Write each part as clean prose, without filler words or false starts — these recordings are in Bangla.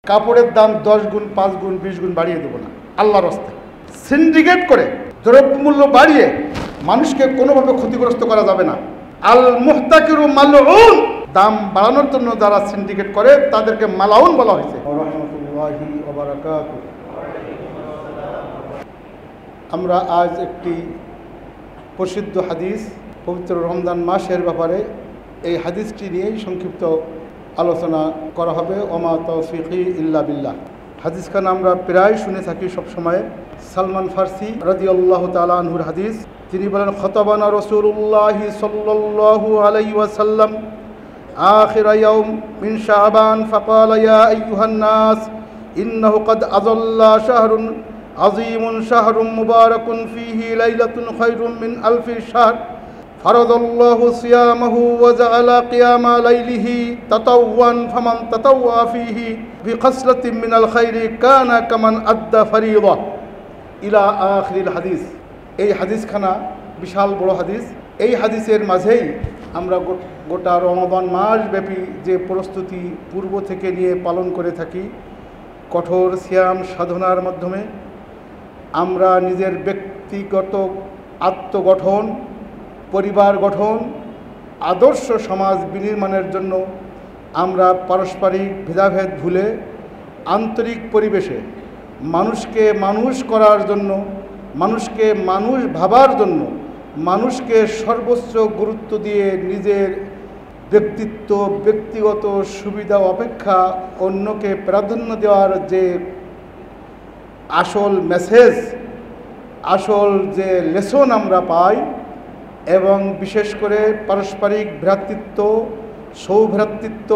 কাপড়ের দাম 10 গুণ 5 গুণ 20 গুণ বাড়িয়ে দেবো না আল্লাহর রাস্তায়। সিন্ডিকেট করে দ্রব্যমূল্য বাড়িয়ে মানুষকে কোনোভাবে ক্ষতিগ্রস্ত করা যাবে না। আল মুহতাকিরু মালউন, দাম বাড়ানোর জন্য যারা সিন্ডিকেট করে তাদেরকে মালাউন বলা হয়েছে। রাহমাতুল্লাহি ওয়া বারাকাতুহু। আমরা আজ একটি প্রসিদ্ধ হাদিস, পবিত্র রমজান মাসের ব্যাপারে এই হাদিসটি নিয়েই সংক্ষিপ্ত আলোচনা করা হবে। ওমা তৌফিকি ইল্লা বিল্লাহ। হাদিসখান আমরা প্রায় শুনে থাকি সবসময়। সালমান ফারসি রাদিয়াল্লাহু তাআলা আনহুর হাদিস। তিনি বলেন, খতাবানা রাসূলুল্লাহি সাল্লাল্লাহু আলাইহি ওয়াসাল্লাম আখিরা ইয়াউম মিন শাবান ফাকালা ইয়া আইয়ুহান নাস ইন্নাহু ক্বাদ আযাল্লা শাহরুন আযীমুন শাহরুম মুবারাকুন ফীহি লাইলাতুন খায়রুম মিন আলফি শাহর ফারাদাল্লাহু সিয়ামাহু ওয়া জাআলা কিয়ামা লাইলিহি তাতাওয়ান ফামান তাতাওয়া ফীহি বিখাসলাতিন মিনাল খায়রি কানা কামান আদ্দা ফরিয়দা ইলা আখিরিল হাদিস। এই হাদিসখানা বিশাল বড় হাদিস। এই হাদিসের মাঝেই আমরা গোটা রমাদান মাসব্যাপী যে প্রস্তুতি পূর্ব থেকে নিয়ে পালন করে থাকি, কঠোর সিয়াম সাধনার মাধ্যমে আমরা নিজের ব্যক্তিগত আত্মগঠন, পরিবার গঠন, আদর্শ সমাজ বিনির্মাণের জন্য আমরা পারস্পরিক ভেদাভেদ ভুলে আন্তরিক পরিবেশে মানুষকে মানুষ করার জন্য, মানুষকে মানুষ ভাবার জন্য, মানুষকে সর্বোচ্চ গুরুত্ব দিয়ে নিজের ব্যক্তিত্ব, ব্যক্তিগত সুবিধা অপেক্ষা অন্যকে প্রাধান্য দেওয়ার যে আসল মেসেজ, আসল যে লেসন আমরা পাই, এবং বিশেষ করে পারস্পরিক ভ্রাতৃত্ব, সৌভ্রাতৃত্ব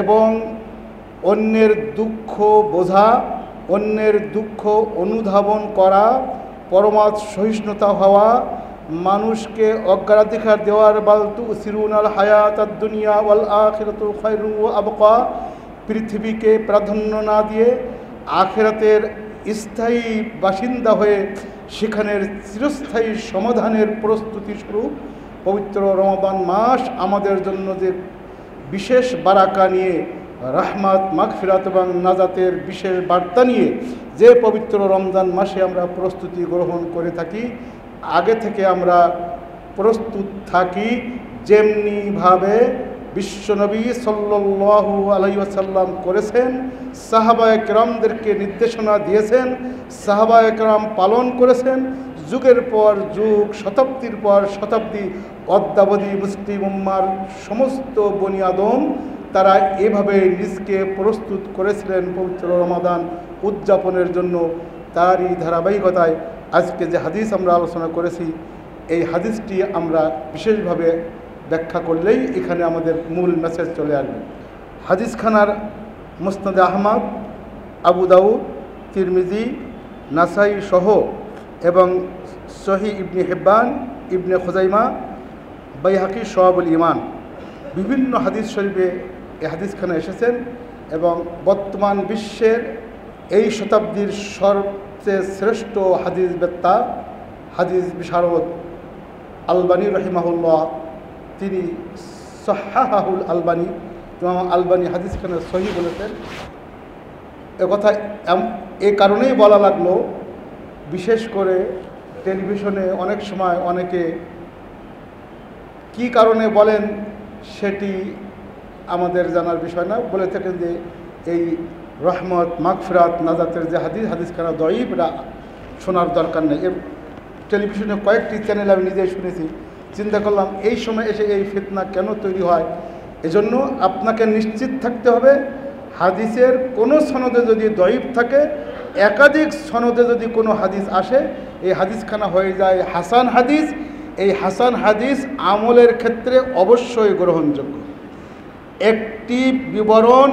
এবং অন্যের দুঃখ বোঝা, অন্যের দুঃখ অনুধাবন করা, পরমাৎ সহিষ্ণুতা হওয়া, মানুষকে অগ্রাধিকার দেওয়ার, বাল তুসিরুনাল হায়াতাদ দুনিয়া ওয়াল আখিরাতু খায়রুন ওয়া আবকা, পৃথিবীকে প্রাধান্য না দিয়ে আখিরাতের স্থায়ী বাসিন্দা হয়ে সেখানের চিরস্থায়ী সমাধানের প্রস্তুতি স্বরূপ পবিত্র রমাদান মাস আমাদের জন্য যে বিশেষ বারাকা নিয়ে, রাহমাত, মাগফিরাত এবং নাজাতের বিশেষ বার্তা নিয়ে যে পবিত্র রমজান মাসে আমরা প্রস্তুতি গ্রহণ করে থাকি, আগে থেকে আমরা প্রস্তুত থাকি। যেমনিভাবে বিশ্বনবী সাল্লাল্লাহু আলাইহি ওয়াসাল্লাম করেছেন, সাহাবায়ে কেরামদেরকে নির্দেশনা দিয়েছেন, সাহাবায়ে কেরাম পালন করেছেন, যুগের পর যুগ, শতাব্দীর পর শতাব্দী অদ্যাবধি মুসলিম উম্মার সমস্ত বনি আদম তারা এভাবে নিজকে প্রস্তুত করেছিলেন পবিত্র রমাদান উদযাপনের জন্য। তারই ধারাবাহিকতায় আজকে যে হাদিস আমরা আলোচনা করেছি, এই হাদিসটি আমরা বিশেষভাবে ব্যাখ্যা করলেই এখানে আমাদের মূল মেসেজ চলে আসবে। হাদিসখানার মুসনাদে আহমদ, আবু দাউদ, তিরমিজি, নাসাই সহ এবং সহিহ ইবনে হিব্বান, ইবনে খুজাইমা, বাইহাকি শোয়াবুল ঈমান বিভিন্ন হাদিস শরীফে এই হাদিসখানা এসেছেন। এবং বর্তমান বিশ্বের এই শতাব্দীর সবচেয়ে শ্রেষ্ঠ হাদিস বেত্তা, হাদিস বিশারদ আলবানী রহিমাহুল্লাহ, তিনি সাহাহুল আলবানী, ইমাম আলবানী হাদিসখানা সহিহ বলেছেন। একথা এ কারণেই বলা লাগলো, বিশেষ করে টেলিভিশনে অনেক সময় অনেকে কি কারণে বলেন সেটি আমাদের জানার বিষয় না, বলে থাকেন যে এই রহমত, মাগফিরাত, নাজাতের যে হাদিসখানা দঈফ, শোনার দরকার নেই। টেলিভিশনে কয়েকটি চ্যানেল আমি নিজেই শুনেছি। চিন্তা করলাম এই সময় এসে এই ফিতনা কেন তৈরি হয়। এজন্য আপনাকে নিশ্চিত থাকতে হবে, হাদিসের কোনো সনদে যদি দঈফ থাকে, একাধিক সনদে যদি কোনো হাদিস আসে, এই হাদিসখানা হয়ে যায় হাসান হাদিস। এই হাসান হাদিস আমলের ক্ষেত্রে অবশ্যই গ্রহণযোগ্য। একটি বিবরণ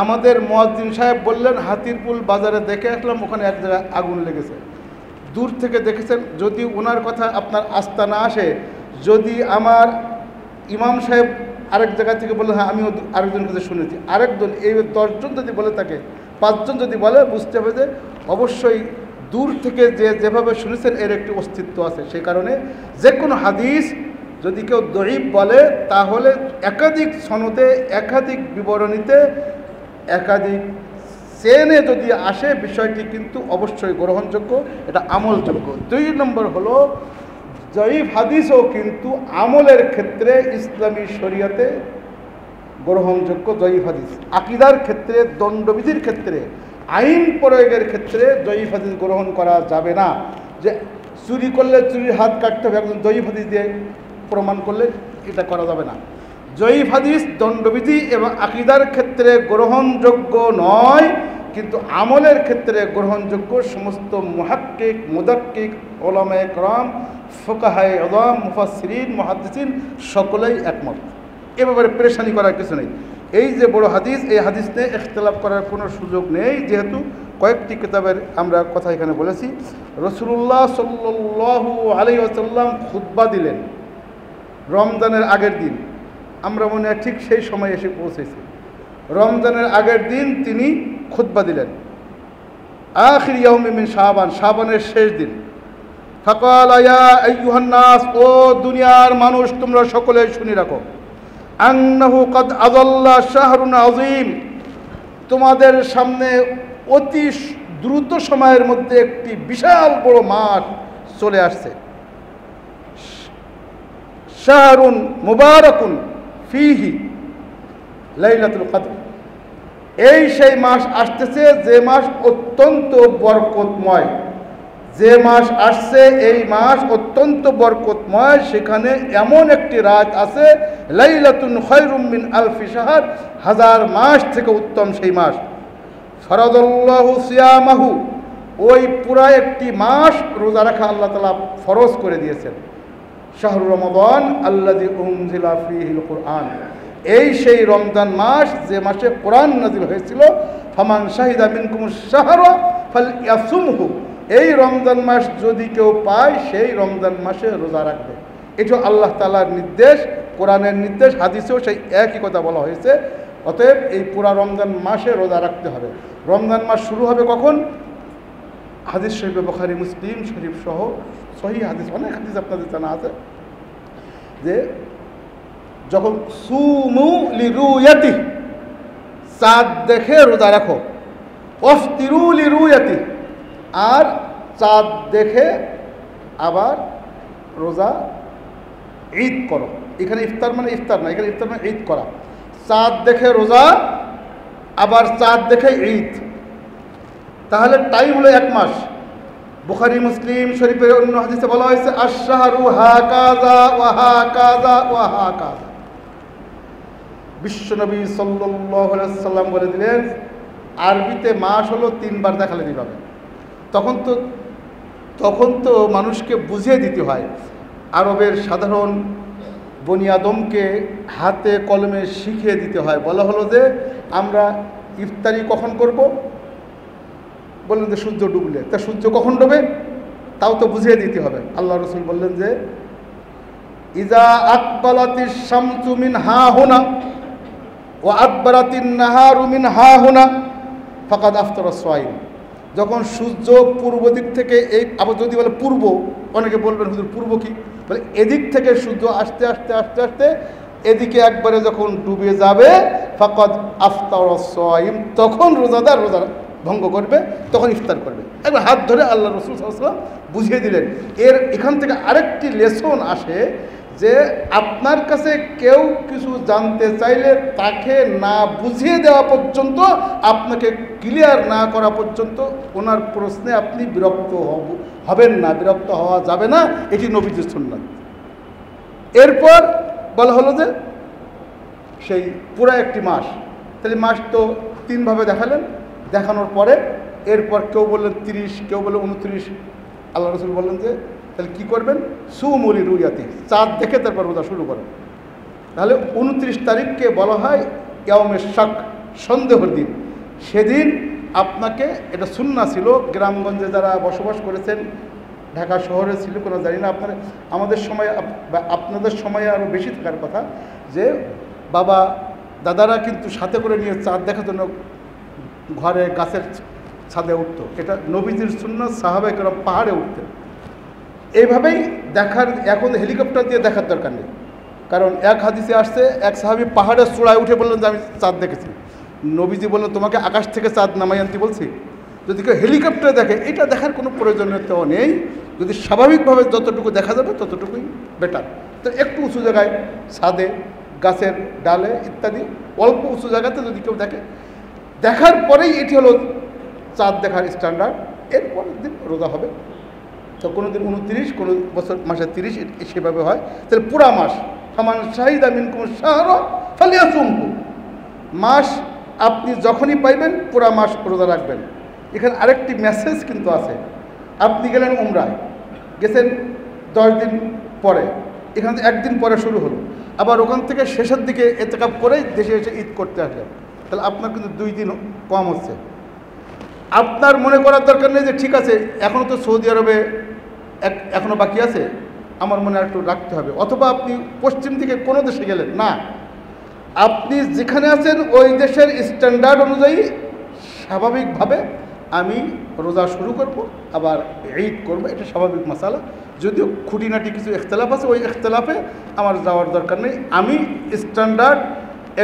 আমাদের মুয়াজ্জিন সাহেব বললেন, হাতিরপুল বাজারে দেখে আসলাম, ওখানে এক জায়গায় আগুন লেগেছে। দূর থেকে দেখেছেন, যদি ওনার কথা আপনার আস্থা না আসে, যদি আমার ইমাম সাহেব আরেক জায়গা থেকে বলে, হ্যাঁ আমিও আরেকজনের কাছে শুনেছি, আরেকজন, এই 10 জন যদি বলে থাকে, 5 জন যদি বলে, বুঝতে হবে যে অবশ্যই দূর থেকে যেভাবে শুনেছেন এর একটি অস্তিত্ব আছে। সেই কারণে যে কোনো হাদিস যদি কেউ দঈফ বলে, তাহলে একাধিক সনদে, একাধিক বিবরণীতে একাধিক চেনে যদি আসে বিষয়টি কিন্তু অবশ্যই গ্রহণযোগ্য, এটা আমলযোগ্য। 2 নম্বর হলো জয়ীফ হাদিসও কিন্তু আমলের ক্ষেত্রে ইসলামী শরীয়তে গ্রহণযোগ্য। জয়ীফ হাদিস আকীদার ক্ষেত্রে, দণ্ডবিধির ক্ষেত্রে, আইন প্রয়োগের ক্ষেত্রে জয়ীফ হাদিস গ্রহণ করা যাবে না। যে চুরি করলে চুরির হাত কাটতে হবে, একজন জয়ীফ হাদিস দিয়ে প্রমাণ করলে এটা করা যাবে না। জয়ীফ হাদিস দণ্ডবিধি এবং আকীদার ক্ষেত্রে গ্রহণযোগ্য নয়, কিন্তু আমলের ক্ষেত্রে গ্রহণযোগ্য। সমস্ত মুহাক্কিক, মুদাক্কিক, উলামায়ে কেরাম, ফুকাহায়ে আযম, মুফাসসিরিন, মুহাদ্দিসিন সকলেই একমত। এ ব্যাপারে পেরেশানি করার কিছু নেই। এই যে বড় হাদিস, এই হাদিস নিয়ে ইখতিলাফ করার কোনো সুযোগ নেই, যেহেতু কয়েকটি কিতাবের আমরা কথা এখানে বলেছি। রাসূলুল্লাহ সাল্লাল্লাহু আলাইহি ওয়াসাল্লাম খুতবা দিলেন রমজানের আগের দিন। আমরা মনে হয় ঠিক সেই সময় এসে পৌঁছেছি। রমজানের আগের দিন তিনি খুতবা দিলেন, আখির ইয়াউমি মিন শাবান, শাবানের শেষ দিন। ফাকালা ইয়া আইয়ুহান নাস, ও দুনিয়ার মানুষ তোমরা সকলে শুনে রাখো, আন্নাহু কাদ আযাল্লা শাহরুন আযীম, তোমাদের সামনে অতি দ্রুত সময়ের মধ্যে একটি বিশাল বড় মাস চলে আসছে। শাহরুন মুবারাকুন ফিহি লাইলাতুল কদর, এই সেই মাস আসতেছে যে মাস অত্যন্ত বরকতময়। যে মাস আসছে এই মাস অত্যন্ত বরকতময়, সেখানে এমন একটি রাত আছে লাইলাতুন খায়রুম মিন আলফি শাহর, 1000 মাস থেকে উত্তম সেই মাস। ফরাদাল্লাহু সিয়ামাহু, ওই পুরা একটি মাস রোজা রাখা আল্লাহ তাআলা ফরজ করে দিয়েছেন। শাহরু রমাদান আল্লাযী উনজিলা ফীহিল কুরআন, এই সেই রমজান মাস যে মাসে কোরআন নাযিল হয়েছিল। ফামান শাহিদা মিনকুমুশ শাহরা ফালইয়াসুমহু, এই রমজান মাস যদি কেউ পায় সেই রমজান মাসে রোজা রাখবে। এটা আল্লাহ তাআলার নির্দেশ, কোরআনের নির্দেশ, হাদিসেও সেই একই কথা বলা হয়েছে। অতএব এই পুরা রমজান মাসে রোজা রাখতে হবে। রমজান মাস শুরু হবে কখন? হাদিস শরীফে বুখারী, মুসলিম শরীফ সহ সহিহ হাদিস, অনেক হাদিস আপনাদের জানা আছে যে যখন সুমু লিরুয়াতি, চাঁদ দেখে রোজা রাখো, ওয়াফতিরু লিরুয়াতি, আর চাঁদ দেখে আবার রোজা ঈদ করো। এখানে ইফতার মানে ইফতার না, এখানে ইফতার মানে ঈদ করা। চাঁদ দেখে রোজা, আবার চাঁদ দেখে ঈদ, তাহলে টাইম হলো 1 মাস। বুখারী মুসলিম শরীফের অন্য হাদিসে বলা হয়েছে আশ-শাহরু হাকাযা ওয়া হাকাযা ওয়া হাকাযা। বিশ্বনবী সাল্লাল্লাহু আলাইহি ওয়াসাল্লাম বলে দিলেন, আরবিতে মাস হলো 3 বার দেখালে দিবে। তখন তো মানুষকে বুঝিয়ে দিতে হয়। আরবের সাধারণ বনি আদমকে হাতে কলমে শিখিয়ে দিতে হয়। বলা হলো যে আমরা ইফতারি কখন করব? বললেন যে সূর্য ডুবলে। তা সূর্য কখন ডুবে তাও তো বুঝিয়ে দিতে হবে। আল্লাহ রাসূল বললেন যে ইজা আকবালাতিশ শামসু মিন হাহুনা ওয়া আদবারাতিন নাহারু মিন হাহুনা ফাকাদ আফতারা সাইম, যখন সূর্য পূর্ব দিক থেকে, এই আবার যদি বলে পূর্ব, অনেকে বলবেন হুজুর পূর্ব কি, বলে এদিক থেকে সূর্য আস্তে আস্তে আস্তে আস্তে এদিকে একবারে যখন ডুবে যাবে ফাকাদ আফতারা সাইম, তখন রোজাদার রোজা ভঙ্গ করবে, তখন ইফতার করবে। একবার হাত ধরে আল্লাহ রাসূল সাল্লাল্লাহু আলাইহি ওয়াসাল্লাম বুঝিয়ে দিলেন। এখান থেকে আরেকটি লেসন আসে যে আপনার কাছে কেউ কিছু জানতে চাইলে তাকে না বুঝিয়ে দেওয়া পর্যন্ত, আপনাকে ক্লিয়ার না করা পর্যন্ত ওনার প্রশ্নে আপনি বিরক্ত হবেন না, বিরক্ত হওয়া যাবে না। এটি নবীজির সুন্নাত। এরপর বলা হলো যে সেই পুরা একটি মাস, তাহলে মাস তো 3 ভাবে দেখালেন। দেখানোর পরে এরপর কেউ বললেন 30, কেউ বললেন 29। আল্লাহ রাসূল বললেন যে তাহলে কী করবেন? সুমু লিরুয়াতি, চাঁদ দেখে তারপর রোজা শুরু করেন। তাহলে 29 তারিখকে বলা হয় ইয়াউমে শাক, সন্দেহের দিন। সেদিন আপনাকে, এটা সুন্নাহ ছিল, গ্রামগঞ্জে যারা বসবাস করেছেন, ঢাকা শহরে ছিল কোনো জানি না, আমাদের সময় বা আপনাদের সময়ে আরও বেশি থাকার কথা, যে বাবা দাদারা কিন্তু সাথে করে নিয়ে চাঁদ দেখার জন্য ঘরে গাছের ছাদে উঠত। এটা নবীজির সুন্নাহ। সাহাবায়ে কেরাম পাহাড়ে উঠতেন। এইভাবেই দেখার, এখন হেলিকপ্টার দিয়ে দেখার দরকার নেই। কারণ এক হাদিসে আসছে এক সাহাবী পাহাড়ের চূড়ায় উঠে বললেন যে আমি চাঁদ দেখেছি। নবীজি বললেন তোমাকে আকাশ থেকে চাঁদ নামাই আনতে বলছি? যদি কেউ হেলিকপ্টারে দেখে, এটা দেখার কোনো প্রয়োজনীয়তাও নেই। যদি স্বাভাবিকভাবে যতটুকু দেখা যাবে ততটুকুই বেটার। তো একটু উঁচু জায়গায়, ছাদে, গাছের ডালে ইত্যাদি অল্প উঁচু জায়গাতে যদি কেউ দেখে, দেখার পরেই এটি হলো চাঁদ দেখার স্ট্যান্ডার্ড। এরপরের দিন রোজা হবে। তো কোনো দিন 29, কোনো বছর মাসে 30, সেভাবে হয়। তাহলে পুরা মাস, ফামান শাহিদা মিনকুম শাহরা ফালিয়াসুমহু, মাস আপনি যখনই পাইবেন পুরা মাস রোজা রাখবেন। এখানে আরেকটি মেসেজ কিন্তু আছে। আপনি গেলেন উমরায়, গেছেন 10 দিন পরে, এখান থেকে একদিন পরে শুরু হলো, আবার ওখান থেকে শেষের দিকে এতেকাফ করেই দেশে এসে ঈদ করতে আসলেন, তাহলে আপনার কিন্তু 2 দিন কম হচ্ছে। আপনার মনে করার দরকার নেই যে ঠিক আছে এখনও তো সৌদি আরবে এখনও বাকি আছে, আমার মনে একটু রাখতে হবে। অথবা আপনি পশ্চিম দিকে কোনো দেশে গেলেন না, আপনি যেখানে আছেন ওই দেশের স্ট্যান্ডার্ড অনুযায়ী স্বাভাবিকভাবে আমি রোজা শুরু করব, আবার ঈদ করব, এটা স্বাভাবিক মাসালা। যদিও খুঁটিনাটি কিছু ইখতলাফ আছে, ওই ইখতলাফে আমার যাওয়ার দরকার নেই। আমি স্ট্যান্ডার্ড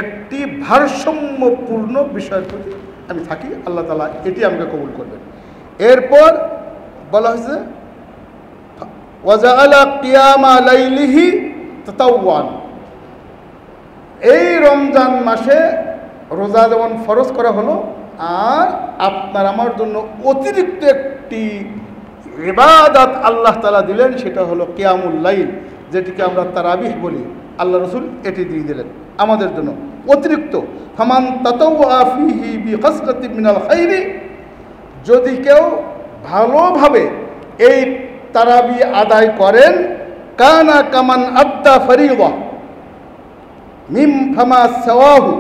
একটি ভারসাম্যপূর্ণ বিষয়ের প্রতি আমি থাকি, আল্লাহ তাআলা এটি আমাকে কবুল করবেন। এরপর বলা হয়েছে ওয়াজাআলা কিয়ামা লাইলিহি তাতাওয়ান, এই রমজান মাসে রোজা যেমন ফরজ করা হলো, আর আপনার আমার জন্য অতিরিক্ত একটি ইবাদত আল্লাহ তাআলা দিলেন, সেটা হলো কিয়ামুল লাইল, যেটিকে আমরা তারাবিহ বলি। আল্লাহ রসুল এটি দিয়ে দিলেন আমাদের জন্য অতিরিক্ত। ফামান তাতাওয়া ফিহি বিখাসলাতিন মিনাল খাইরি, যদি কেউ ভালোভাবে এই তারাবি আদায় করেন, কানা কামান আদ্দা ফরিদা মিম ফামা সাওয়াহু,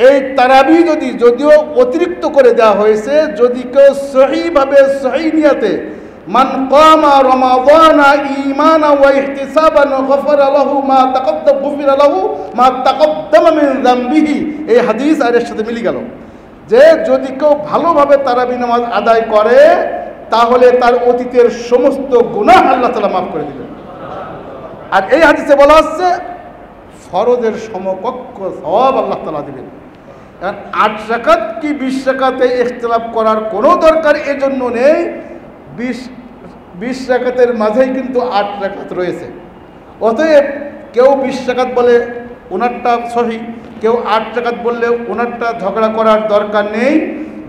এই তারাবি যদিও অতিরিক্ত করে দেওয়া হয়েছে, যদি কেউ সহিভাবে সহি নিয়াতে মান কামা রমাদানা ঈমানা ওয়া ইহতিসাবান গফারা লাহু মা তাকাদ্দামা মিন যামবিহি, এই হাদিস আর এর সাথে মিলে গেল যে যদি কেউ ভালোভাবে তারাবি নামাজ আদায় করে তাহলে তার অতীতের সমস্ত গুনাহ আল্লাহ তাআলা মাফ করে দিবেন। আর এই হাদিসে বলা হচ্ছে ফরজের সমকক্ষ সওয়াব আল্লাহ তাআলা দিবেন। 8 রাকাত কি 20 রাকাতে ইখতিলাফ করার কোনো দরকার এজন্য নেই। 20 রাকাতের মাঝেই কিন্তু 8 রাকাত রয়েছে। অতএব কেউ 20 রাকাত বলে ওনারটা সহি, কেউ 8 রাকাত বললে ওনারটা ঝগড়া করার দরকার নেই।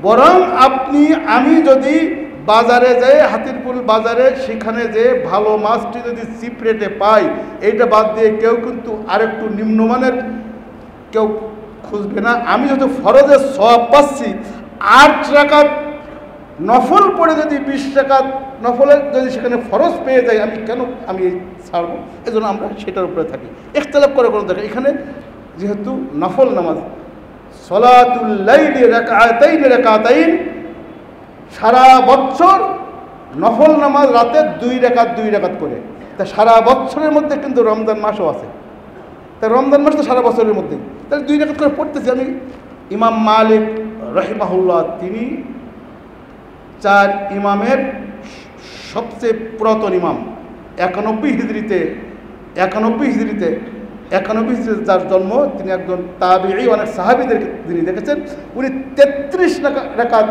বরং আমি যদি বাজারে যাই, হাতিরপুল বাজারে, সেখানে যে ভালো মাছটি যদি চিপ রেটে পাই, এইটা বাদ দিয়ে কেউ কিন্তু আরেকটু নিম্নমানের কেউ খুঁজবে না। আমি যত ফরজের সওয়াব পাচ্ছি, 8 রাকাত নফল পড়ে যদি 20 রাকাত নফলের যদি সেখানে ফরজ পেয়ে যাই, আমি ছাড়ব। এজন্য আমরা সেটার উপরে থাকি, ইখতিলাফ করার কোনো দরকার। এখানে যেহেতু নফল নামাজ সলাতুল লাইলি রাকাতাইন রাকাতাইন, সারা বছর নফল নামাজ রাতে 2 রাকাত করে, তা সারা বছরের মধ্যে কিন্তু রমজান মাসও আছে। তা রমজান মাস তো সারা বছরের মধ্যেই, তাহলে 2 রাকাত করে পড়তেছি আমি। ইমাম মালিক রাহিমাহুল্লাহ, তিনি 4 ইমামের সবচেয়ে পুরাতন ইমাম। 91 হিজরিতে যার জন্ম, তিনি একজন তাবিঈ, অনেক সাহাবীদেরকে তিনি দেখেছেন। উনি 33 রাকাত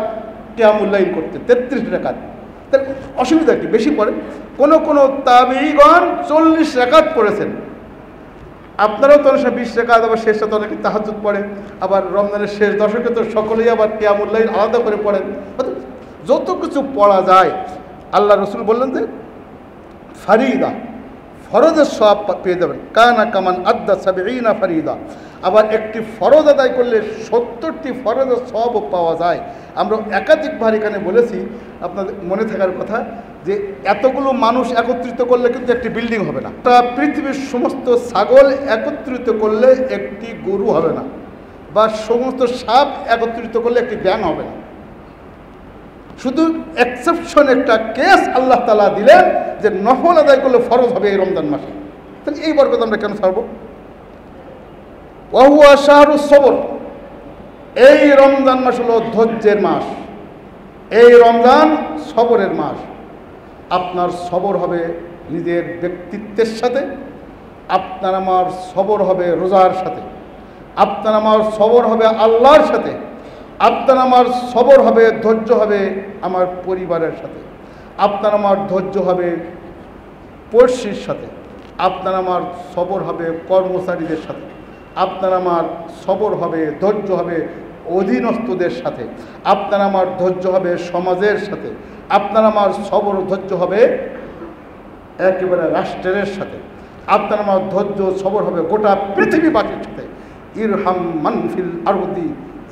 কিয়ামুল লাইল করতেন, 33 রাকাত। তার অসুবিধা কি? বেশি পড়ে। কোনো তাবিঈগণ 40 রাকাত পড়েছেন। আপনারাও তো অনেক 20 রাকাত, আবার শেষটা তো অনেকে তাহাজ্জুদ পড়ে, আবার রমজানের শেষ দশকে তো সকলেই আবার কিয়ামুল লাইল আলাদা করে পড়েন। যত কিছু পড়া যায়, আল্লাহ রসুল বললেন যে ফারিদা, ফরজের সওয়াব পেয়ে যাবেন। কানা কামান আদ্দা সাবঈনা ফারিদা, আবার একটি ফরজ আদায় করলে 70টি ফরজের সওয়াবও পাওয়া যায়। আমরা একাধিকবার এখানে বলেছি, আপনাদের মনে থাকার কথা, যে এতগুলো মানুষ একত্রিত করলে কিন্তু একটি বিল্ডিং হবে না। পৃথিবীর সমস্ত ছাগল একত্রিত করলে একটি গরু হবে না, বা সমস্ত সাপ একত্রিত করলে একটি ব্যাঙ হবে না। শুধু এক্সেপশন একটা কেস আল্লাহ তাআলা দিলেন যে নফল আদায় করলে ফরজ হবে এই রমজান মাসে। তাহলে এই বরকত আমরা কেন ছাড়ব? ওয়া হুয়া শাহরুস সবর, এই রমজান মাস হলো ধৈর্যের মাস, এই রমজান সবরের মাস। আপনার সবর হবে নিজের ব্যক্তিত্বের সাথে, আপনার আমার সবর হবে রোজার সাথে। আপনার আমার সবর হবে আল্লাহর সাথে, আপনার আমার সবর হবে, ধৈর্য হবে আমার পরিবারের সাথে, আপনার আমার ধৈর্য হবে পড়শির সাথে, আপনার আমার সবর হবে কর্মচারীদের সাথে, আপনার আমার সবর হবে, ধৈর্য হবে অধীনস্থদের সাথে, আপনার আমার ধৈর্য হবে সমাজের সাথে, আপনার আমার সবর ধৈর্য হবে একেবারে রাষ্ট্রের সাথে, আপনার আমার ধৈর্য সবর হবে গোটা পৃথিবীবাসীর সাথে। ইরহাম মানফিল আরদি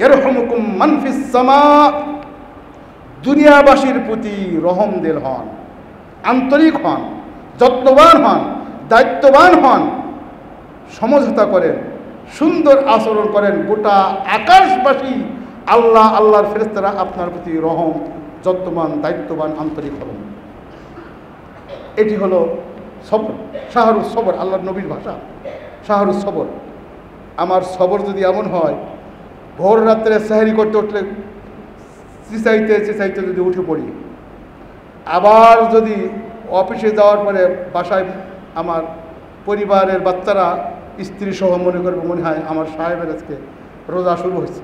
ইরহামুকুম মানফিস সামা। দুনিয়াবাসীর প্রতি রহমদিল হন, আন্তরিক হন, যত্নবান হন, দায়িত্ববান হন, সমঝোতা করেন, সুন্দর আচরণ করেন। গোটা আকাশবাসী আল্লাহর ফেরেশতারা আপনার প্রতি রহম, যত্নবান, দায়িত্ববান, আন্তরিক হবেন। এটি হলো সবর, শাহরুস সবর, আল্লাহর নবীর ভাষা শাহরুস সবর। আমার সবর যদি এমন হয়, ভোর রাত্রে সেহরি করতে উঠলে চিচাইতে চিচাইতে যদি উঠে পড়ি, আবার যদি অফিসে যাওয়ার পরে বাসায় আমার পরিবারের বাচ্চারা স্ত্রী সহ মনে করবে মনে হয় আমার সাহেবের আজকে রোজা শুরু হয়েছে,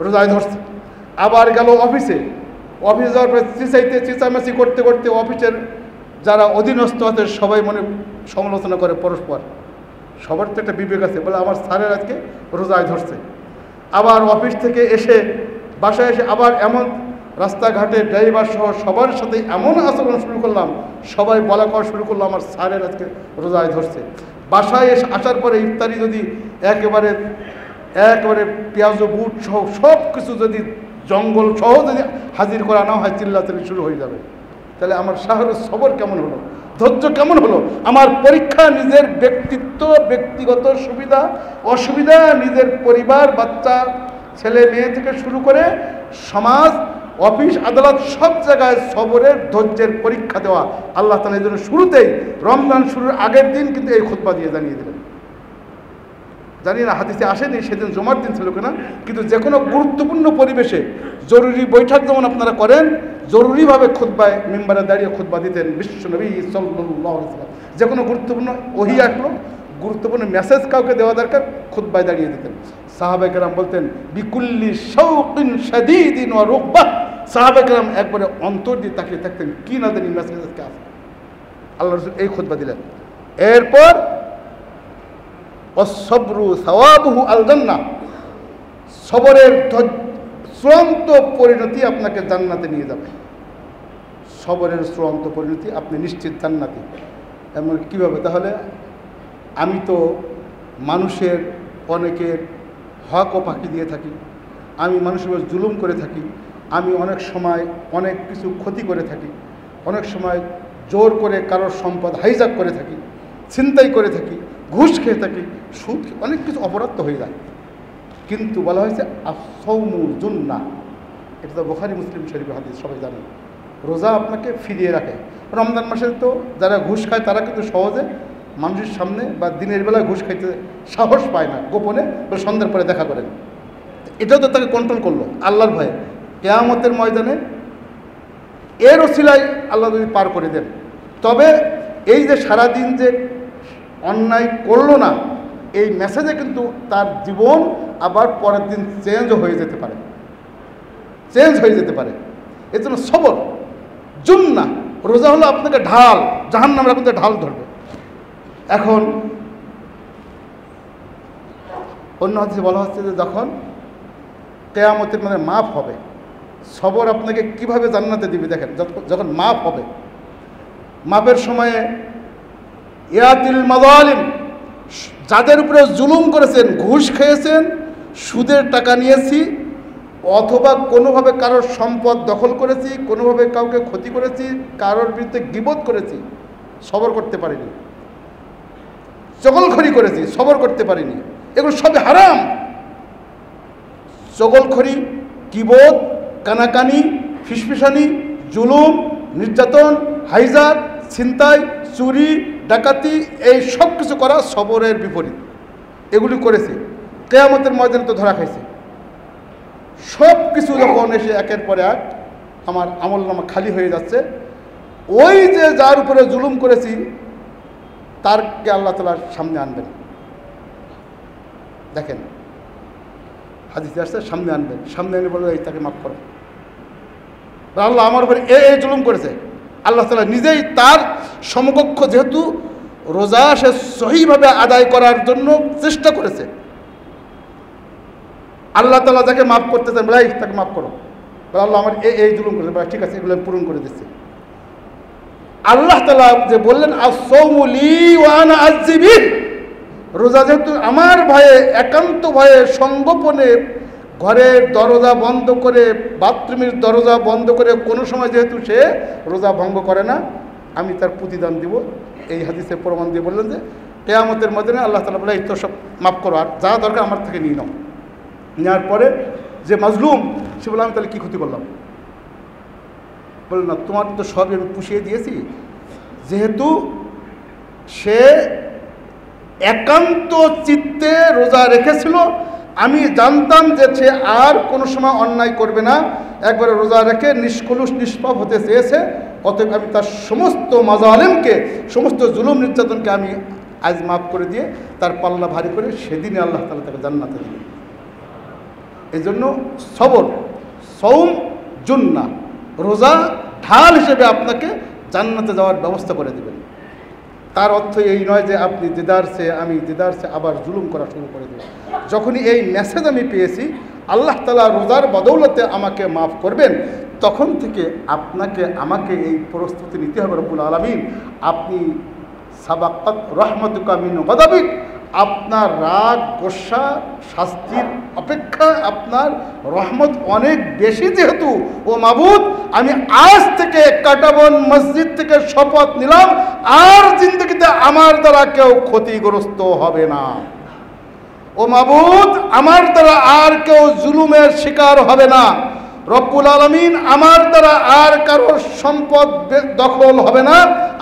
রোজায় ধরছে। আবার গেল অফিসে যাওয়ার পরে চিচাইতে চিচামেচি করতে করতে অফিসের যারা অধীনস্থ আছে সবাই মনে সমালোচনা করে পরস্পর। সবার তো একটা বিবেক আছে, বলে আমার স্যারের আজকে রোজায় ধরছে। আবার অফিস থেকে এসে বাসায় এসে আবার এমন রাস্তাঘাটে ড্রাইভার সহ সবার সাথে এমন আচরণ শুরু করলাম, সবাই বলা করা শুরু করলো আমার স্যারের আজকে রোজায় ধরছে। বাসায় এসে আসার পরে ইফতারি যদি একেবারে পেঁয়াজ বুট সহ সব কিছু যদি জঙ্গল সহ যদি হাজির করা না হয়, চিল্লাচিল্লি শুরু হয়ে যাবে। তাহলে আমার শাহরুস সবর কেমন হলো, ধৈর্য কেমন হলো? আমার পরীক্ষা নিজের ব্যক্তিত্ব, ব্যক্তিগত সুবিধা অসুবিধা, নিজের পরিবার, বাচ্চা, ছেলে মেয়ে থেকে শুরু করে সমাজ, অফিস, আদালত, সব জায়গায় সবরের, ধৈর্যের পরীক্ষা দেওয়া। আল্লাহ তাআলা এই জন্য শুরুতেই রমজান শুরুর আগের দিন কিন্তু এই খুতবা দিয়ে জানিয়ে দিলেন। জানি না হাদিসে আসেনি সেদিন জুমার দিন ছিল কিনা, কিন্তু যে কোনো গুরুত্বপূর্ণ পরিবেশে জরুরি বৈঠক যেমন আপনারা করেন, জরুরিভাবে খুতবায় মিম্বারে দাঁড়িয়ে খুতবা দিতেন বিশ্বনবী সাল্লাল্লাহু আলাইহি ওয়াসাল্লাম। যে কোনো গুরুত্বপূর্ণ ওহী আসলো, গুরুত্বপূর্ণ মেসেজ কাউকে দেওয়া দরকার, খুতবায় দাঁড়িয়ে দিতেন। সাহাবায়ে কেরাম বলতেন বিকুল্লি শাওকিন শাদীদিন ওয়া রুকবাহ। সাহাবায়ে কেরাম একবারে অন্তর দিয়ে তাকিয়ে থাকতেন, কি না জানি মেসেজ আজকে আছে। আল্লাহ রাসূল এই খুতবা দিলেন। এরপর অসবরু সাওয়াবুহু আল জান্নাহ, সবরের চূড়ান্ত পরিণতি আপনাকে জান্নাতে নিয়ে যাবে। সবরের চূড়ান্ত পরিণতি, আপনি নিশ্চিত জান্নাতি। এমন কীভাবে? তাহলে আমি তো মানুষের অনেকের হক ও ফাঁকি দিয়ে থাকি, আমি মানুষের উপর জুলুম করে থাকি, আমি অনেক সময় অনেক কিছু ক্ষতি করে থাকি, অনেক সময় জোর করে কারোর সম্পদ হাইজ্যাক করে থাকি, ছিনতাই করে থাকি, ঘুষ খেয়ে থাকি, সুদ, অনেক কিছু অপরাধ তো হয়ে যায়। কিন্তু বলা হয়েছে আস-সাওমু জুন্নাহ। এটা তো বুখারী মুসলিম শরীফের হাদিস, সবাই জানেন। রোজা আপনাকে ফিরিয়ে রাখে। রমজান মাসে তো যারা ঘুষ খায় তারা কিন্তু সহজে মানুষের সামনে বা দিনের বেলায় ঘুষ খাইতে সাহস পায় না, গোপনে সন্ধ্যার পরে দেখা করেন। এটাও তো তাকে কন্ট্রোল করলো আল্লাহর ভয়ে। কিয়ামতের ময়দানে এর ওসিলায় আল্লাহ যদি পার করে দেন, তবে এই যে সারাদিন যে অন্যায় করলো না, এই মেসেজে কিন্তু তার জীবন আবার পরের দিন চেঞ্জ হয়ে যেতে পারে, এর জন্য সবর জুন্নাহ। রোজা হলো আপনাকে ঢাল, জাহান্নামের আপনাকে ঢাল ধরবে। এখন অন্য হাদিসে বলা হচ্ছে যে যখন কিয়ামতের মানে মাফ হবে, সবর আপনাকে কিভাবে জান্নাতে দিবে দেখেন। যখন মাফ হবে, মাপের সময়ে ইয়াতিল মাযালিম, যাদের উপরে জুলুম করেছেন, ঘুষ খেয়েছেন, সুদের টাকা নিয়েছি, অথবা কোনোভাবে কারোর সম্পদ দখল করেছি, কোনোভাবে কাউকে ক্ষতি করেছি, কারোর বিরুদ্ধে গীবত করেছি, সবর করতে পারিনি, চগলখড়ি করেছি, সবর করতে পারিনি, এগুলো সবই হারাম। চগলখড়ি, গীবত, কানাকানি, ফিসফিসানি, জুলুম, নির্যাতন, হাইজাক, ছিনতাই, চুরি, ডাকাতি, এই সব কিছু করা সবরের বিপরীত। এগুলি করেছে, কিয়ামতের ময়দানে তো ধরা খাইছে। সব কিছু যখন এসে একের পর এক আমার আমলনামা খালি হয়ে যাচ্ছে, ওই যে যার উপরে জুলুম করেছি তারকে আল্লাহ তাআলার সামনে আনবেন। দেখেন হাদিসে আসছে সামনে আনবেন, সামনে এনে বলবে এই তাকে মাফ করো, আল্লাহ আমার উপরে এই জুলুম করেছে। আল্লাহ তাআলা নিজেই তার সমকক্ষ, যেহেতু রোজা সে সহিভাবে আদায় করার জন্য চেষ্টা করেছে, আল্লাহ তাআলা যাকে মাফ করতে চান বলে তাকে মাফ করো, আল্লাহ আমার এই জুলুম করেছে, ঠিক আছে এগুলো পূরণ করে দিচ্ছে। আল্লাহ তাআলা যে বললেন আস-সাওমু লি ওয়া আনা আজজি বিহি, রোজা যেহেতু আমার ভয়ে, একান্ত ভয়ে, সংগোপনে ঘরের দরজা বন্ধ করে, বাথরুমের দরজা বন্ধ করে কোনো সময় যেহেতু সে রোজা ভঙ্গ করে না, আমি তার প্রতিদান দিব। এই হাদিসে প্রমাণ দিয়ে বললেন যে কিয়ামতের ময়দানে আল্লাহ তাআলা বলে এই তো সব মাফ করো, আর যা দরকার আমার থেকে নিয়ে নাও। নেওয়ার পরে যে মাজলুম সে বলে আমি তাহলে কী ক্ষতি করলাম? বলল না, তোমার তো সবই আমি পুষিয়ে দিয়েছি। যেহেতু সে একান্ত চিত্তে রোজা রেখেছিল, আমি জানতাম যে সে আর কোনো সময় অন্যায় করবে না, একবারে রোজা রেখে নিষ্কলুষ নিষ্পাপ হতে চেয়েছে, অতএব আমি তার সমস্ত মাজালিমকে, সমস্ত জুলুম নির্যাতনকে আমি আজ মাফ করে দিয়ে তার পাল্লা ভারী করে সেদিনে আল্লাহ তাআলা তাকে জান্নাতে দিলেন। এই জন্য সবর, সওম জুন্নাহ, রোজা ঢাল হিসেবে আপনাকে জান্নাতে যাওয়ার ব্যবস্থা করে দেবেন। তার অর্থ এই নয় যে আপনি আমি দিদারসে আবার জুলুম করা শুরু করে দেবেন। যখনই এই মেসেজ আমি পেয়েছি আল্লাহ তাআলা রোজার বদৌলতে আমাকে মাফ করবেন, তখন থেকে আমাকে এই প্রস্তুতি নিতে হবে। রব্বুল আলামিন, আপনি সাবাকাত রহমাতুকা মিন গাদাবিক, আপনার রাগ গোসা শাস্তির অপেক্ষা আপনার রহমত অনেক বেশি, যেহেতু ও মাবুদ আমি আজ থেকে কাটাবন মসজিদ থেকে শপথ নিলাম আর জিন্দগিতে আমার দ্বারা কেউ ক্ষতিগ্রস্ত হবে না। ও মাবুদ আমার দ্বারা আর কেউ জুলুমের শিকার হবে না। রব্বুল আলামিন, আমার দ্বারা আর কারো সম্পদ দখল হবে না,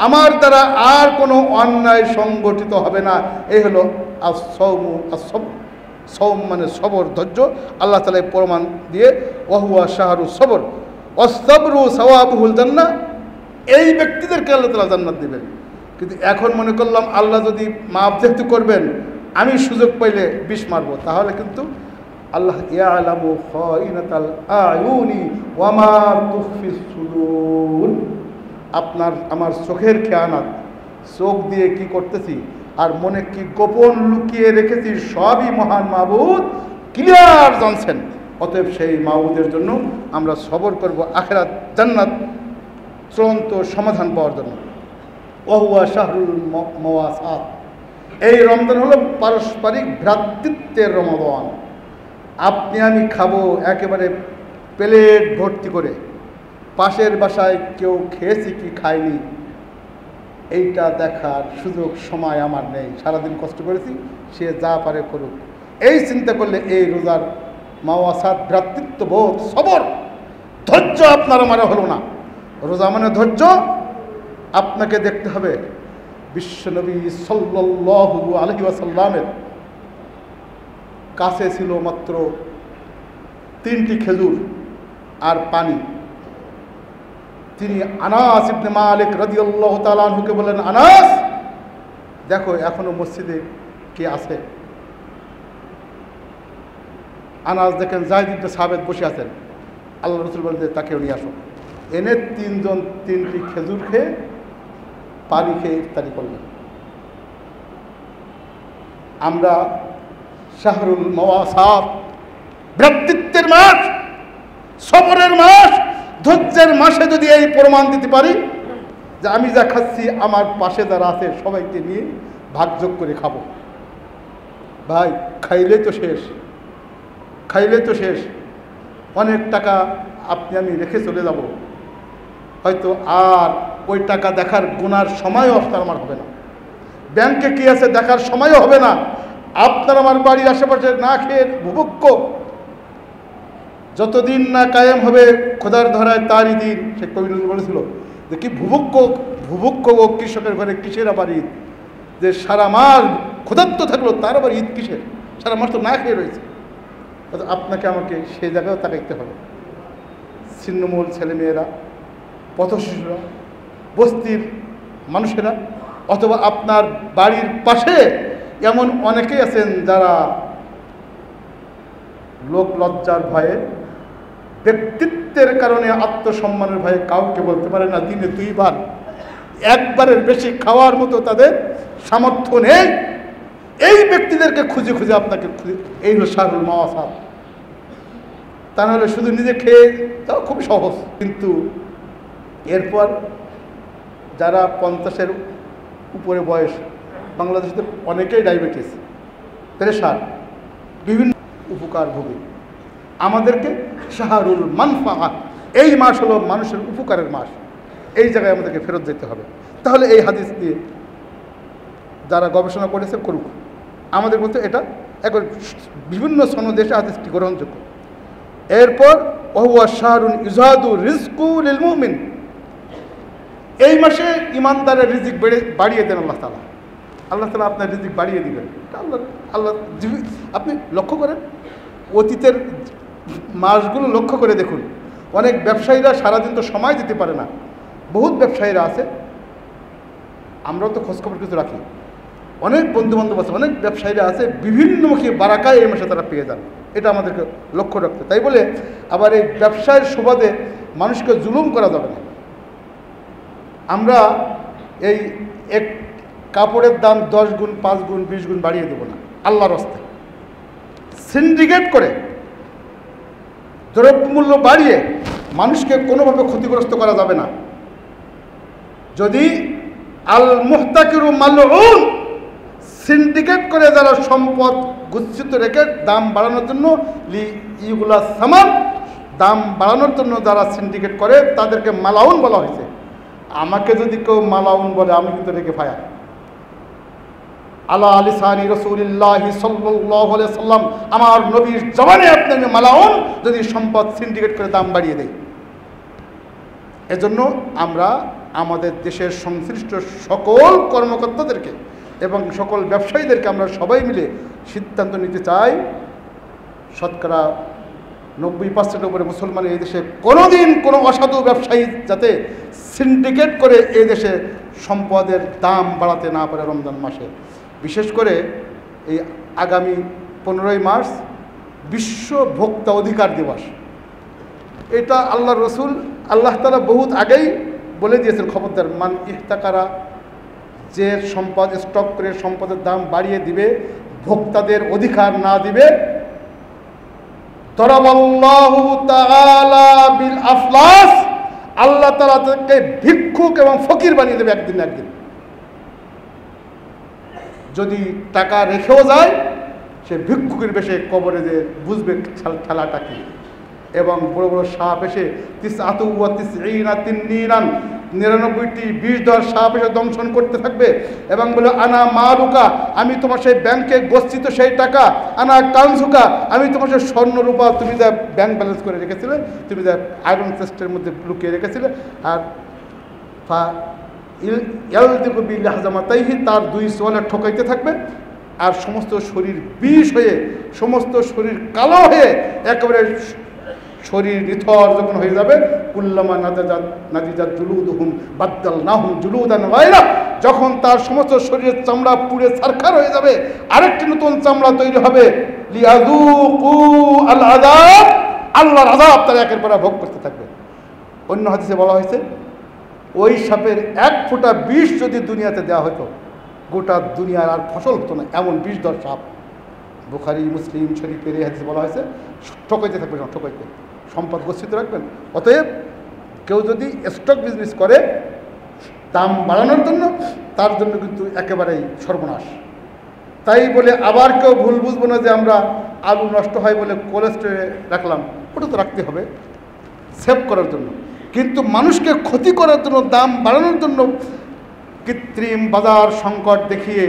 আমার দ্বারা আর কোনো অন্যায় সংগঠিত হবে না। এই হলো আস-সাওমু আস-সাবর, সওম মানে সবর, ধৈর্য। আল্লাহ তাআলা প্রমাণ দিয়ে ওয়াহুয়া শাহরু সবর ওয়াস-সাবরু সাওয়াবুহুল জান্নাহ, এই ব্যক্তিদেরকে আল্লাহ তাআলা জান্নাত দিবেন। কিন্তু এখন মনে করলাম আল্লাহ যদি মাফ যেহেতু করবেন, আমি সুযোগ পাইলে বিষ মারবো, তাহলে কিন্তু আল্লাহ ইয়ালামু খাইনাতাল আয়ুনি ওয়া মা তুখফিস সুদূর, আমার চোখের খেয়ানত, চোখ দিয়ে কি করতেছি আর মনে কি গোপন লুকিয়ে রেখেছি সবই মহান মাবুদ ক্লিয়ার জানছেন। অতএব সেই মাবুদের জন্য আমরা সবর করব আখিরাত জান্নাত চূড়ান্ত সমাধান পাওয়ার জন্য। ওয়াহুয়া শাহরুল মাওয়াসাত, এই রমজান হলো পারস্পরিক ভ্রাতৃত্বের রমাদান। আপনি আমি খাবো একেবারে প্লেট ভর্তি করে, পাশের বাসায় কেউ খেয়েছি কি খায়নি এইটা দেখার সুযোগ সময় আমার নেই। সারাদিন কষ্ট করেছি, সে যা পারে করুক, এই চিন্তা করলে এই রোজার মাওয়াসাত, ভ্রাতৃত্ববোধ, সবর, ধৈর্য আপনার আমার হলো না। রোজা মানে ধৈর্য। আপনাকে দেখতে হবে বিশ্বনবী সাল্লাল্লাহু আলাইহি ওয়াসাল্লামের কাছে ছিল মাত্র 3টি খেজুর আর পানি। তিনি আনাস ইবনে মালিক রাদিয়াল্লাহু তাআলা আনহুকে বলেন, আনাস দেখো এখনো মসজিদে কে আছে। আনাস দেখেন যায়েদ ইবনে সাবিত বসে আছেন। আল্লাহ রাসূল বলেন যে তাকেও নিয়ে আসো। এনে 3 জন 3টি খেজুর খেয়ে পানি খেয়ে ইফতারি করলেন। আমরা শাহরুল মাওয়াসাত, ভ্রাতৃত্বের মাস, সবরের মাস, ধৈর্যের মাসে যদি এই প্রমাণ দিতে পারি যে আমি যা খাচ্ছি আমার পাশে যারা আছে সবাইকে নিয়ে ভাগযোগ করে খাবো, ভাই খাইলে তো শেষ, খাইলে তো শেষ। অনেক টাকা আপনি আমি রেখে চলে যাব, হয়তো আর ওই টাকা দেখার গুনার সময়ও আপনার আমার হবে না, ব্যাংকে কি আছে দেখার সময়ও হবে না। আপনার আমার বাড়ির আশেপাশে না খেয়ে ভুভুক্ষ, যতদিন না কায়েম হবে খোদার ধরায় তারই দিন। সে কবি নজরুল বলেছিল যে কি ভুভুক্ষ ও কৃষকের ঘরে কিসের আবার ঈদ, যে সারা মাস ক্ষুধার্ত থাকলো তার আবার ঈদ কিসের, সারা মাস তো না খেয়ে রয়েছে। আপনাকে আমাকে সেই জায়গায়ও তাকাইতে হবে। ছিন্নমূল ছেলেমেয়েরা, পথশিশুরা, বস্তির মানুষেরা, অথবা আপনার বাড়ির পাশে এমন অনেকেই আছেন যারা লোক লজ্জার ভয়ে, ব্যক্তিত্বের কারণে, আত্মসম্মানের ভয়ে কাউকে বলতে পারে না দিনে 2 বার, একবারের বেশি খাওয়ার মতো তাদের সামর্থ্য নেই। এই ব্যক্তিদেরকে খুঁজে খুঁজে আপনাকে এই হলো শাহরুল মাওয়াসাত। তা নাহলে শুধু নিজে খেয়ে তাও খুব সহজ। কিন্তু এরপর যারা 50-এর উপরে বয়স, বাংলাদেশে অনেকেই ডায়াবেটিস, প্রেশার, বিভিন্ন উপকার ভোগে, আমাদেরকে শাহরুল মানফাআত, এই মাস হলো মানুষের উপকারের মাস, এই জায়গায় আমাদেরকে ফেরত যেতে হবে। তাহলে এই হাদিস দিয়ে যারা গবেষণা করেছে করুক, আমাদের মধ্যে এটা এখন বিভিন্ন সনদেশে হাদিসটি গ্রহণযোগ্য। এরপর ওহুয়া শাহরুন ইউজাদু রিজকু লিল মুমিন, এই মাসে ইমানদারের রিজিক বাড়িয়ে দেন আল্লাহ তাআলা। আল্লাহ তাআলা আপনার রিজিক বাড়িয়ে দিবেন। আল্লাহ আপনি লক্ষ্য করেন, অতীতের মাসগুলো লক্ষ্য করে দেখুন। অনেক ব্যবসায়ীরা সারাদিন তো সময় দিতে পারে না, বহুত ব্যবসায়ীরা আছে, আমরাও তো খোঁজখবর কিছু রাখি, অনেক বন্ধুবান্ধব আছে, অনেক ব্যবসায়ীরা আছে, বিভিন্নমুখী বারাকায় এই মাসে তারা পেয়ে যান। এটা আমাদেরকে লক্ষ্য রাখতে। তাই বলে আবার এই ব্যবসায়ের সুবাদে মানুষকে জুলুম করা যাবে না। আমরা এই এক কাপড়ের দাম 10 গুণ, 5 গুণ, 20 গুণ বাড়িয়ে দেবো না আল্লাহর রাস্তায়। সিন্ডিকেট করে দ্রব্যমূল্য বাড়িয়ে মানুষকে কোনোভাবে ক্ষতিগ্রস্ত করা যাবে না। যদি আল মুহতাকিরু মালউন, সিন্ডিকেট করে যারা সম্পদ গুচ্ছিত রেখে দাম বাড়ানোর জন্য, ইগুলা সামান, দাম বাড়ানোর জন্য যারা সিন্ডিকেট করে তাদেরকে মালাউন বলা হয়েছে। আমাকে যদি কেউ মালাউন বলে আমি কিন্তু রেখে ফায়া। আলা লিসানি রাসূলিল্লাহি সাল্লাল্লাহু আলাইহি সাল্লাম, আমার নবীর জবানে আপনি মালাউন যদি সম্পদ সিন্ডিকেট করে দাম বাড়িয়ে দেয়। এজন্য আমরা আমাদের দেশের সংশ্লিষ্ট সকল কর্মকর্তাদেরকে এবং সকল ব্যবসায়ীদেরকে আমরা সবাই মিলে সিদ্ধান্ত নিতে চাই, শতকরা 90% উপরে মুসলমানের এই দেশে কোনোদিন কোনো অসাধু ব্যবসায়ী যাতে সিন্ডিকেট করে এই দেশে সম্পদের দাম বাড়াতে না পারে রমজান মাসে। বিশেষ করে এই আগামী 15ই মার্চ বিশ্ব ভোক্তা অধিকার দিবস। এটা আল্লাহ রসুল আল্লাহ তাআলা বহুত আগেই বলে দিয়েছেন, খবরদার মান ইহতাকারা, যে সম্পদ স্টক করে সম্পদের দাম বাড়িয়ে দিবে, ভোক্তাদের অধিকার না দিবে, দরাবাল্লাহু তাআলা বিল আফলাস, আল্লাহ তাআলা তাকে ভিক্ষুক এবং ফকির বানিয়ে দেবে একদিন না একদিন। যদি টাকা রেখেও যায় সে ভিক্ষুকের বেশে কবরে যে বুঝবে খেলাটা কি। এবং বড় বড় সাপ এসে 99টি বিষধর সাপ এসে দংশন করতে থাকবে এবং বলে আনা মালুকা, আমি তোমার সেই ব্যাংকে গচ্ছিত সেই টাকা, আনা কানসুকা, আমি তোমার সেই স্বর্ণ রূপা তুমি যা ব্যাংক ব্যালেন্স করে রেখেছিলে, তুমি যা আয়রন চেস্টের মধ্যে লুকিয়ে রেখেছিলে, আর ইয়ালদিবুবিলহাজামাতাইহি, তার 2 সোয়ালে ঠকাইতে থাকবে। আর সমস্ত শরীর বিষ হয়ে, সমস্ত শরীর কালো হয়ে, একেবারে শরীর নিথর যখন হয়ে যাবে, কুল্লামা নাদিজাত জুলুদুহুম বাদদালনাহুম জুলুদান গায়রা, যখন তার সমস্ত শরীরের চামড়া পুড়ে ছারখার হয়ে যাবে, আরেকটি নতুন চামড়া তৈরি হবে, লিয়াযুকু আল আযাব, আল্লাহর আযাব তারা একের পর এক ভোগ করতে থাকবে। অন্য হাদিসে বলা হয়েছে, ওই সাপের 1 ফোঁটা বিষ যদি দুনিয়াতে দেওয়া হতো, গোটা দুনিয়ার আর ফসল হতো না, এমন বিষধর সাপ। বুখারী মুসলিম শরীফের এই হাদিসে বলা হয়েছে, ঠকাইতে থাকবে, ঠকাইতে, সম্পদ গচ্ছিত রাখবেন। অতএব কেউ যদি স্টক বিজনেস করে দাম বাড়ানোর জন্য, তার জন্য কিন্তু একেবারেই সর্বনাশ। তাই বলে আবার কেউ ভুল বুঝবো না যে আমরা আলু নষ্ট হয় বলে কোলেস্টোরে রাখলাম, ওটা তো রাখতে হবে সেভ করার জন্য। কিন্তু মানুষকে ক্ষতি করার জন্য, দাম বাড়ানোর জন্য কৃত্রিম বাজার সংকট দেখিয়ে,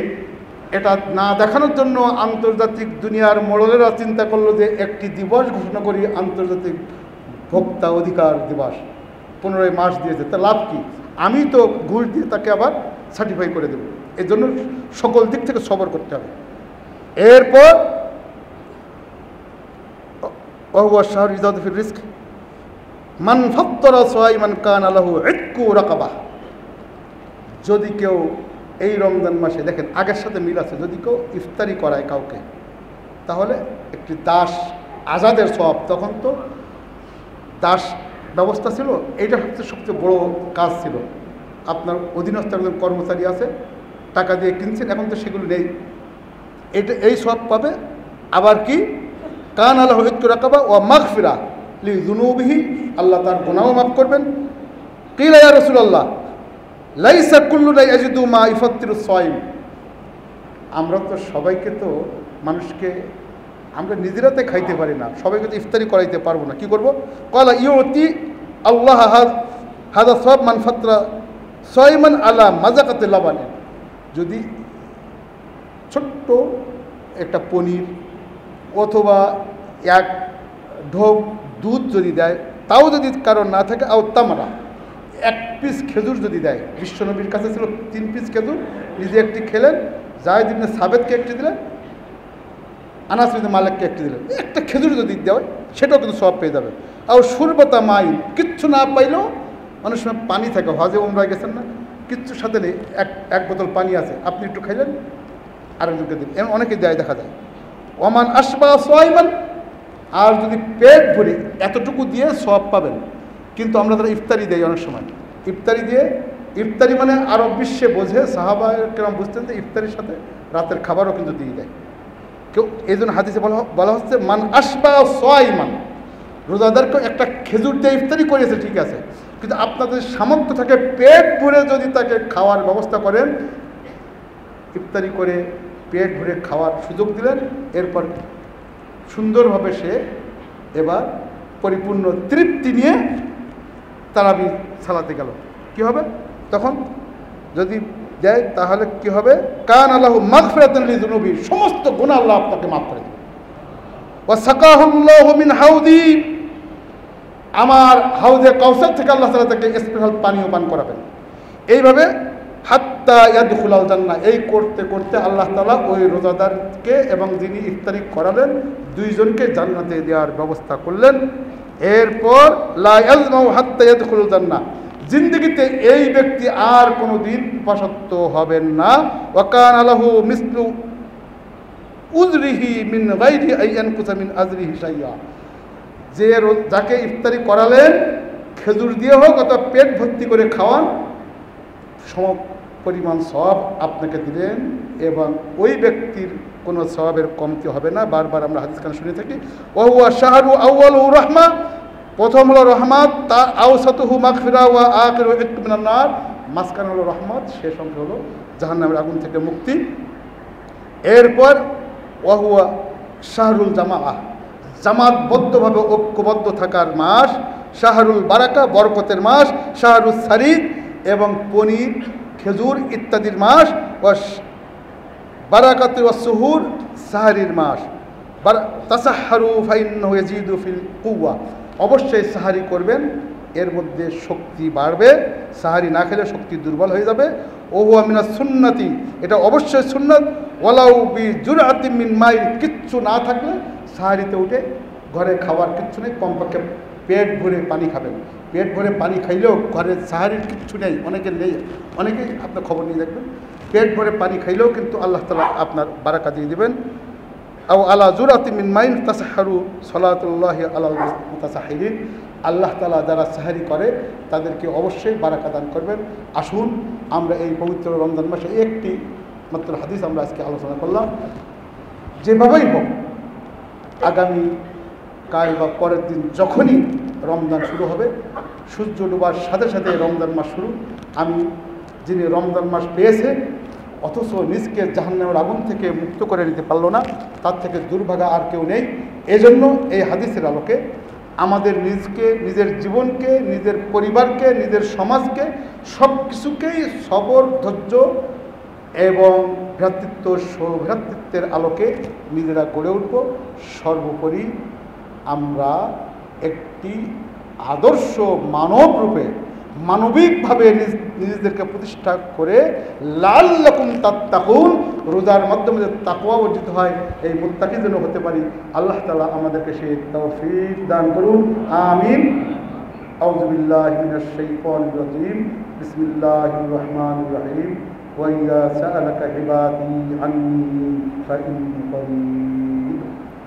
এটা না দেখানোর জন্য আন্তর্জাতিক দুনিয়ার মোড়লেরা চিন্তা করলো যে একটি দিবস ঘোষণা করি, আন্তর্জাতিক ভোক্তা অধিকার দিবস। 15ই মার্চ দিয়েছে, তা লাভ কি? আমি তো ঘুষ দিয়ে তাকে আবার সার্টিফাই করে দেব। এই জন্য সকল দিক থেকে সবর করতে হবে। এরপর ওহুয়া শাহরু ইজাদু ফির রিজক মান ফাত্তারা সাইমান কানা লাহু ইতকু রাকাবা, যদি কেউ এই রমজান মাসে, দেখেন আগের সাথে মিল আছে, যদি কেউ ইফতারি করায় কাউকে, তাহলে একটি দাস আজাদের সওয়াব। তখন তো দাস ব্যবস্থা ছিল, এইটা হচ্ছে সবচেয়ে বড় কাজ ছিল। আপনার অধীনস্থ একজন কর্মচারী আছে, টাকা দিয়ে কিনছেন, এখন তো সেগুলো নেই, এই সওয়াব পাবে। আবার কি কান আল্লাহ ইতকু রাকাবা ওয়া মাগফিরা লিযুনুবিহি, আল্লাহ তার গুনাহও মাফ করবেন। কিলা ইয়া রাসূলুল্লাহ লাইসা কুল্লুনা ইয়াজিদু মা ইফাত্তিরুস সাইম। আমরা তো সবাইকে তো মানুষকে আমরা নিজেরাতে খাইতে পারি না, সবাইকে তো ইফতারি করাইতে পারবো না, কি করব? ক্বালা ইউতি আল্লাহ হাদা সওয়াব মান ফাতরা সাইমান আলা মাযাকাতি লাবান। যদি ছোট্ট একটা পনির অথবা এক ঢোক দুধ যদি দেয়, তাও যদি কারণ না থাকে, আও তামরা, এক পিস খেজুর যদি দেয়, বিশ্বনবীর কাছে ছিল 3 পিস খেজুর, নিজে একটি খেলেন, যায়েদ ইবনে সাবেতকে একটি দিলেন, আনাস ইবনে মালিককে একটি দিলেন, একটা খেজুর যদি দেওয়া সেটাও কিন্তু সওয়াব পেয়ে যাবে। আর সুরবতা মাইন, কিচ্ছু না পাইলেও অনেক সময় পানি থাকে, হজে উমরায় গেছেন না, কিচ্ছু সাথে নেই, এক বোতল পানি আছে, আপনি একটু খাইলেন, আরেকজনকে দিন, এমন অনেকে দেয় দেখা যায়। ওমান আসবা সাইমান, আর যদি পেট ভরে এতটুকু দিয়ে সওয়াব পাবেন। কিন্তু আমরা তারা ইফতারি দেই অনেক সময়, ইফতারি দিয়ে, ইফতারি মানে আরব বিশ্বে বোঝে, সাহাবা কেরাম বুঝতেন যে ইফতারির সাথে রাতের খাবারও কিন্তু দিয়ে দেয় কেউ। এই জন্য হাদিসে বলা হচ্ছে মান আসবা সাইমান, রোজাদারকে একটা খেজুর দিয়ে ইফতারি করেছে ঠিক আছে, কিন্তু আপনাদের সামর্থ্য থাকে পেট ভরে যদি তাকে খাওয়ার ব্যবস্থা করেন, ইফতারি করে পেট ভরে খাওয়ার সুযোগ দিলেন, এরপর সুন্দরভাবে সে এবার পরিপূর্ণ তৃপ্তি নিয়ে তারাবি সালাতে গেল, কি হবে তখন? যদি দেয় তাহলে কি হবে? কান আল্লাহু মাগফিরাতান লিযুনুবি, সমস্ত গুনাহ আল্লাহ আপনাকে মাফ করে দেবে। ওয়া সাকাহুল্লাহু মিন হাউদি, আমার হাউজে কাউসার থেকে আল্লাহ তাআলা তাকে স্পেশাল পানীয় পান করাবেন। এইভাবে হাত্তা ইয়াদখুলাল জান্নাহ, এই করতে করতে আল্লাহ তাআলা ওই রোজাদারকে এবং যিনি ইফতারি করালেন দুইজনকে জান্নাতে দেওয়ার ব্যবস্থা করলেন। এরপর লা ইয়াজমাউ হাত্তা ইয়াদখুলুল জান্নাহ, জিন্দেগিতে এই ব্যক্তি আর কোনো দিন উপাসত্ব হবেন না। ওয়া কানা লাহু মিসলু উজরিহি মিন গায়রি আইয়ানকুসা মিন আজরিহি শাইয়া, যে যাকে ইফতারি করালেন খেজুর দিয়ে হোক অথবা পেট ভর্তি করে খাওয়ান, সম পরিমাণ সওয়াব আপনাকে দিলেন এবং ওই ব্যক্তির কোনো সওয়াবের কমতি হবে না। বারবার আমরা হাদিস খানে শুনে থাকি, ওয়া হুয়া শাহরু আউয়ালুহু রাহমা, প্রথম হলো রহমত, তা আওসাতুহু মাগফিরা ওয়া আখিরু ইতকু মিনান নার, মাঝখানে হলো রহমত, শেষ অংশ হলো জাহান্নামের আগুন থেকে মুক্তি। এরপর ওয়া হুয়া শাহরুল জামাআহ, জামাতবদ্ধভাবে ঐক্যবদ্ধ থাকার মাস, শাহরুল বারাকা, বরকতের মাস, শাহরুল সারিদ এবং পনির খেজুর ইত্যাদির মাস, ও বারাকাতু ওয়াস সুহুর, সাহারির মাস। তাসাহহারু ফাইন্নাহু ইয়াজিদু ফিল কুওয়া, অবশ্যই সাহারি করবেন, এর মধ্যে শক্তি বাড়বে, সাহারি না খেলে শক্তি দুর্বল হয়ে যাবে। ও হুয়া মিনাস সুন্নতি, এটা অবশ্যই সুন্নাত। ওয়ালাউ বি জুরআতিন মিন মাইন, কিচ্ছু না থাকলে সাহারিতে উঠে ঘরে খাওয়ার কিচ্ছু নেই, কমপক্ষে পেট ভরে পানি খাবেন। পেট ভরে পানি খাইলেও ঘরে সাহারির কিচ্ছু নেই, অনেকের নেই, অনেকেই আপনার খবর নিয়ে দেখবেন, পেট ভরে পানি খাইলেও কিন্তু আল্লাহ তাআলা আপনার বারাকা দিয়ে দেবেন। আও আলা জুরাতি মিন মাইন তাসাহহারু সালাতুল্লাহি আলাল মুতাসাহহিরিন, আল্লাহ তাআলা যারা সাহারি করে তাদেরকে অবশ্যই বারাকা দান করবেন। আসুন আমরা এই পবিত্র রমজান মাসে একটি মাত্র হাদিস আমরা আজকে আলোচনা করলাম। যেভাবেই হোক আগামী কাল বা পরের দিন যখনই রমজান শুরু হবে, সূর্য ডোবার সাথে সাথে রমজান মাস শুরু। আমি যিনি রমজান মাস পেয়েছে অথচ নিজকে জাহান্নামের আগুন থেকে মুক্ত করে নিতে পারলো না, তার থেকে দুর্ভাগা আর কেউ নেই। এজন্য এই হাদিসের আলোকে আমাদের নিজকে, নিজের জীবনকে, নিজের পরিবারকে, নিজের সমাজকে, সব কিছুকেই সবর, ধৈর্য এবং ভ্রাতৃত্ব, সৌভ্রাতৃত্বের আলোকে নিজেরা গড়ে উঠব। সর্বোপরি আমরা একটি আদর্শ মানব রূপে, মানবিকভাবে নিজেদেরকে প্রতিষ্ঠা করে লাআল্লাকুম তাত্তাকুন, রোজার মাধ্যমে যে তাকওয়া অর্জিত হয়, এই মুত্তাকি যেন হতে পারি। আল্লাহ তাআলা আমাদেরকে সেই তৌফিক দান করুন, আমিন। আউযু বিল্লাহি মিনাশ শাইতানির রাজীম, বিসমিল্লাহির রহমানির রহিম। ওয়া ইযা সাআলাকা ইবাদি আন্নী ফাইন্নী কারীব।